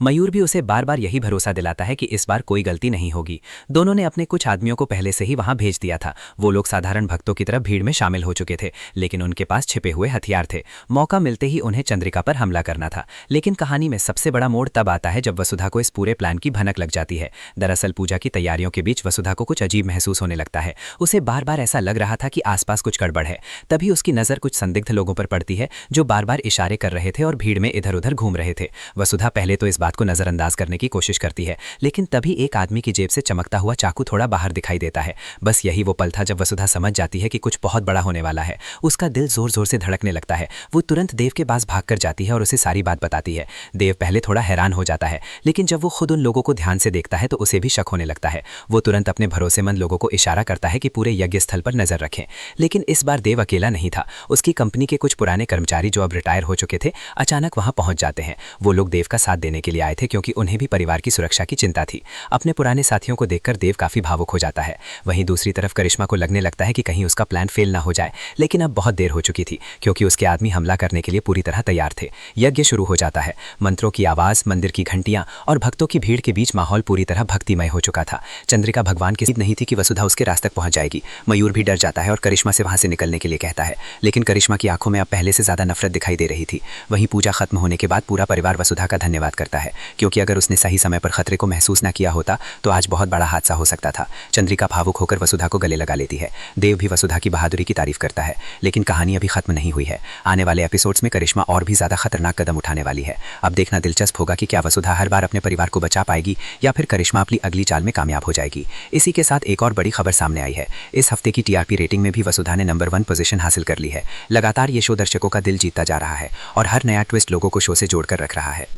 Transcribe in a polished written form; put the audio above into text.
मयूर भी उसे बार बार यही भरोसा दिलाता है कि इस बार कोई गलती नहीं होगी। दोनों ने अपने कुछ आदमियों को पहले से ही वहां भेज दिया था। वो लोग साधारण भक्तों की तरह भीड़ में शामिल हो चुके थे, लेकिन उनके पास छिपे हुए हथियार थे। मौका मिलते ही उन्हें चंद्रिका पर हमला करना था। लेकिन कहानी में सबसे बड़ा मोड़ तब आता है जब वसुधा को इस पूरे प्लान की भनक लग जाती है। दरअसल पूजा की तैयारियों के बीच वसुधा को कुछ अजीब महसूस होने लगता है। उसे बार बार ऐसा लग रहा था कि आसपास कुछ गड़बड़ है। तभी उसकी नजर कुछ संदिग्ध लोगों पर पड़ती है जो बार बार इशारे कर रहे थे और भीड़ में इधर उधर घूम रहे थे। वसुधा पहले तो इस बात को नजरअंदाज करने की कोशिश करती है, लेकिन तभी एक आदमी की जेब से चमकता हुआ चाकू थोड़ा बाहर दिखाई देता है। बस यही वो पल था जब वसुधा समझ जाती है कि कुछ बहुत बड़ा होने वाला है। उसका दिल जोर जोर से धड़कने लगता है। वो तुरंत देव के पास भागकर जाती है और उसे सारी बात बताती है। देव पहले थोड़ा हैरान हो जाता है, लेकिन जब वो खुद उन लोगों को ध्यान से देखता है तो उसे भी शक होने लगता है। वो तुरंत अपने भरोसेमंद लोगों को इशारा करता है कि पूरे यज्ञ स्थल पर नजर रखें। लेकिन इस बार देव अकेला नहीं था। उसकी कंपनी के कुछ पुराने कर्मचारी जो अब रिटायर हो चुके थे अचानक वहां पहुंच जाते हैं। वो लोग देव का साथ देने के लिए आए थे क्योंकि उन्हें भी परिवार की सुरक्षा की चिंता थी। अपने पुराने साथियों को देखकर देव काफी भावुक हो जाता है। वहीं दूसरी तरफ करिश्मा को लगने लगता है कि कहीं उसका प्लान फेल ना हो जाए, लेकिन अब बहुत देर हो चुकी थी क्योंकि उसके आदमी हमला करने के लिए पूरी तरह तैयार थे। यज्ञ शुरू हो जाता है। मंत्रों की आवाज, मंदिर की घंटियां और भक्तों की भीड़ के बीच माहौल पूरी तरह भक्तिमय हो चुका था। चंद्रिका भगवान की नहीं थी कि वसुधा उसके रास्ते तक पहुंच जाएगी। मयूर भी डर जाता है और करिश्मा से वहां से निकलने के लिए कहता है, लेकिन करिश्मा की आंखों में अब पहले से ज्यादा नफरत दिखाई दे रही थी। वहीं पूजा खत्म होने के बाद पूरा परिवार वसुधा का धन्यवाद करता है, क्योंकि अगर उसने सही समय पर खतरे को महसूस न किया होता तो आज बहुत बड़ा हादसा हो सकता था। चंद्रिका भावुक होकर वसुधा को गले लगा लेती है। देव भी वसुधा की बहादुरी की तारीफ करता है, लेकिन कहानी अभी खत्म नहीं हुई है। आने वाले एपिसोड्स में करिश्मा और भी ज्यादा खतरनाक कदम उठाने वाली है। अब देखना दिलचस्प होगा कि क्या वसुधा हर बार अपने परिवार को बचा पाएगी या फिर करिश्मा अपनी अगली चाल में कामयाब हो जाएगी। इसी के साथ एक और बड़ी खबर सामने आई है। इस हफ्ते की टीआरपी रेटिंग में भी वसुधा ने नंबर 1 पोजीशन हासिल कर ली है। लगातार ये शो दर्शकों का दिल जीतता जा रहा है और हर नया ट्विस्ट लोगों को शो से जोड़कर रख रहा है।